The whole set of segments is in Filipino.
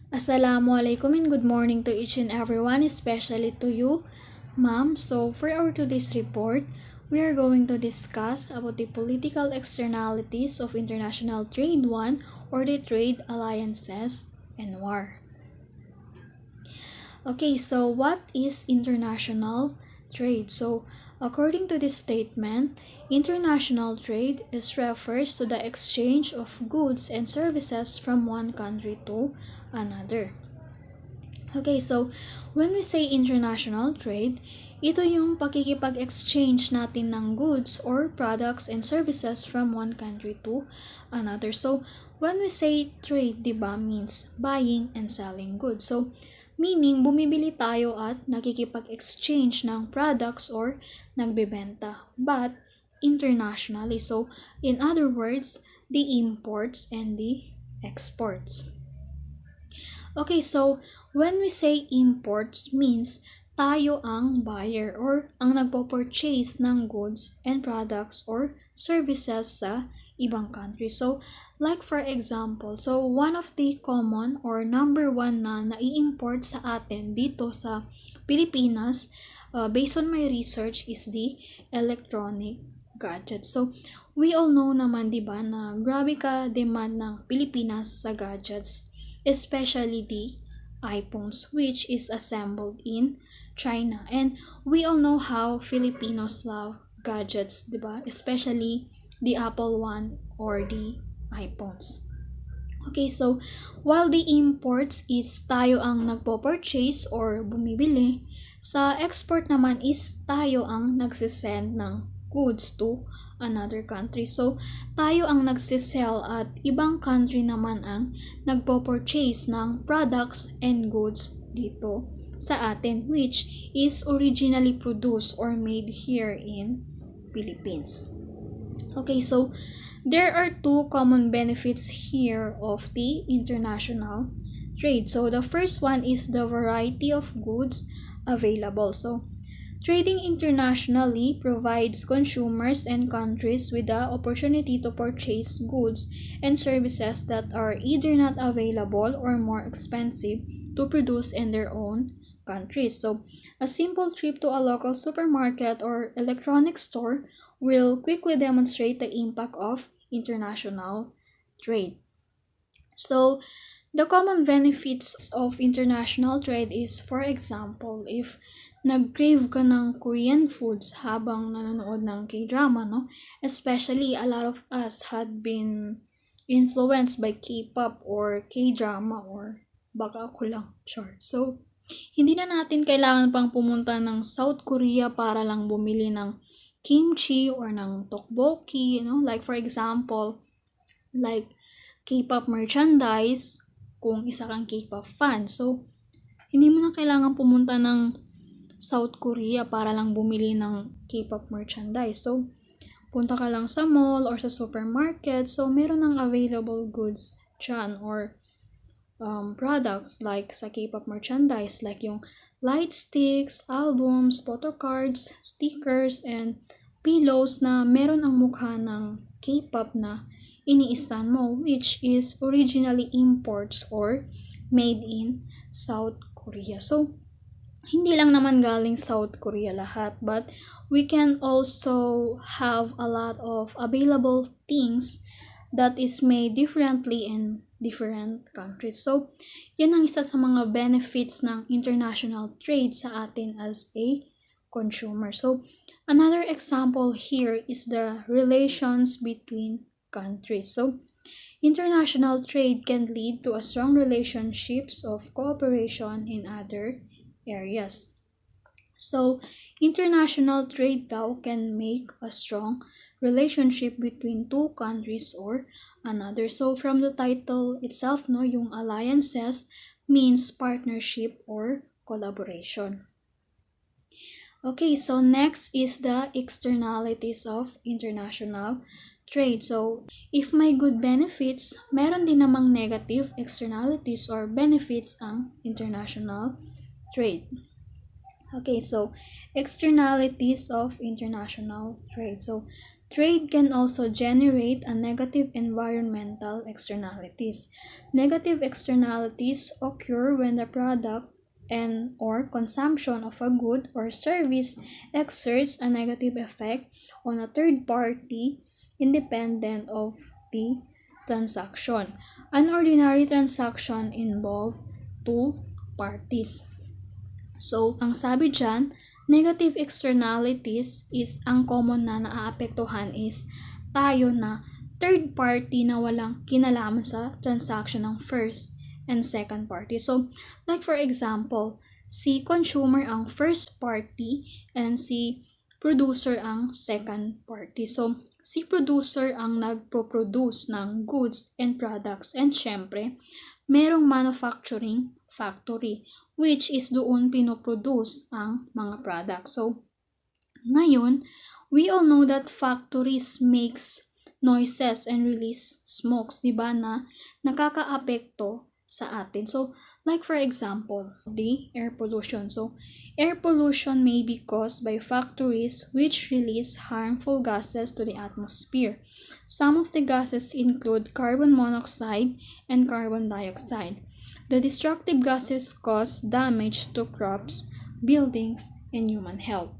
Assalamualaikum and good morning to each and everyone, especially to you, ma'am. So, for our today's report, we are going to discuss about the political externalities of international trade 1 or the trade alliances and war. Okay, so what is international trade? So, according to this statement, international trade refers to the exchange of goods and services from one country to another. Okay, so when we say international trade, ito yung pakikipag-exchange natin ng goods or products and services from one country to another. So, when we say trade, di ba, means buying and selling goods. So, meaning bumibili tayo at nakikipag-exchange ng products or nagbebenta. But, internationally. So, in other words, the imports and the exports. Okay, so when we say imports means tayo ang buyer or ang nagpo-purchase ng goods and products or services sa ibang country. So, like for example, so one of the common or number one na nai-import sa atin dito sa Pilipinas, based on my research, is the electronic gadgets. So, we all know naman, di ba, na grabe ka demand ng Pilipinas sa gadgets, especially the iPhones, which is assembled in China. And we all know how Filipinos love gadgets, di ba? Especially the Apple one or the iPhones. Okay, so while the imports is tayo ang nagpo-purchase or bumibili, sa export naman is tayo ang nagsisend ng goods to another country. So, tayo ang nagsisell at ibang country naman ang nagpo-purchase ng products and goods dito sa atin, which is originally produced or made here in Philippines. Okay, so there are two common benefits here of the international trade. So, the first one is the variety of goods available. So, trading internationally provides consumers and countries with the opportunity to purchase goods and services that are either not available or more expensive to produce in their own countries. So, a simple trip to a local supermarket or electronics store will quickly demonstrate the impact of international trade. So, the common benefits of international trade is, for example, if nag-crave ka ng Korean foods habang nanonood ng K-drama, no? Especially, a lot of us had been influenced by K-pop or K-drama or baka ako lang, sure. So, hindi na natin kailangan pang pumunta ng South Korea para lang bumili ng kimchi or ng tteokbokki, like for example, like K-pop merchandise, kung isa kang K-pop fan. So, hindi mo na kailangan pumunta ng South Korea para lang bumili ng K-pop merchandise. So, punta ka lang sa mall or sa supermarket. So, meron ng available goods dyan or products like sa K-pop merchandise, like yung light sticks, albums, photo cards, stickers, and pillows na meron ang mukha ng K-pop na ini-stan mo, which is originally imports or made in South Korea. So, hindi lang naman galing South Korea lahat, but we can also have a lot of available things that is made differently in different countries. So, yan ang isa sa mga benefits ng international trade sa atin as a consumer. So, another example here is the relations between countries. So, international trade can lead to a strong relationships of cooperation in other areas. So, international trade daw can make a strong relationship between two countries or another. So, from the title itself, no, yung alliances means partnership or collaboration. Okay, so next is the externalities of international trade. So, if may good benefits, meron din namang negative externalities or benefits ang international trade. Okay, so externalities of international trade. So, Trade can also generate a negative environmental externalities. Negative externalities occur when the product and or consumption of a good or service exerts a negative effect on a third party independent of the transaction. An ordinary transaction involves two parties. So, ang sabi dyan, negative externalities is ang common na naaapektuhan is tayo na third party na walang kinalaman sa transaction ng first and second party. So, like for example, si consumer ang first party and si producer ang second party. So, si producer ang nagpo-produce ng goods and products and syempre, merong manufacturing factory which is doon pinoproduce ang mga products. So, ngayon, we all know that factories makes noises and release smokes, di ba, na nakakaapekto sa atin. So, like for example, the air pollution. So, air pollution may be caused by factories which release harmful gases to the atmosphere. Some of the gases include carbon monoxide and carbon dioxide. The destructive gases cause damage to crops, buildings, and human health.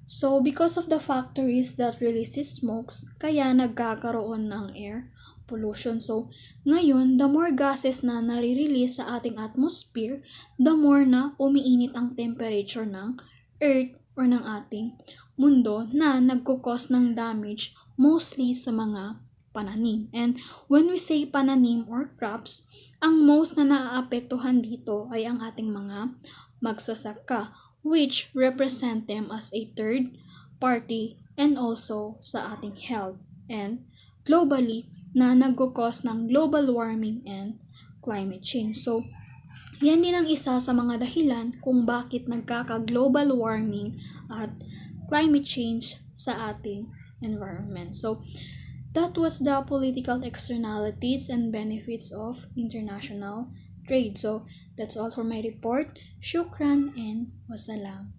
So, because of the factories that releases smokes, kaya nagkakaroon ng air pollution. So, ngayon, the more gases na nare-release sa ating atmosphere, the more na umiinit ang temperature ng Earth or ng ating mundo na nagkukos ng damage mostly sa mga pananim. And when we say pananim or crops, ang most na naaapektuhan dito ay ang ating mga magsasaka, which represent them as a third party and also sa ating health and globally na nagkukos ng global warming and climate change. So, yan din ang isa sa mga dahilan kung bakit nagkaka-global warming at climate change sa ating environment. So, that was the political externalities and benefits of international trade. So, that's all for my report. Shukran and wassalam.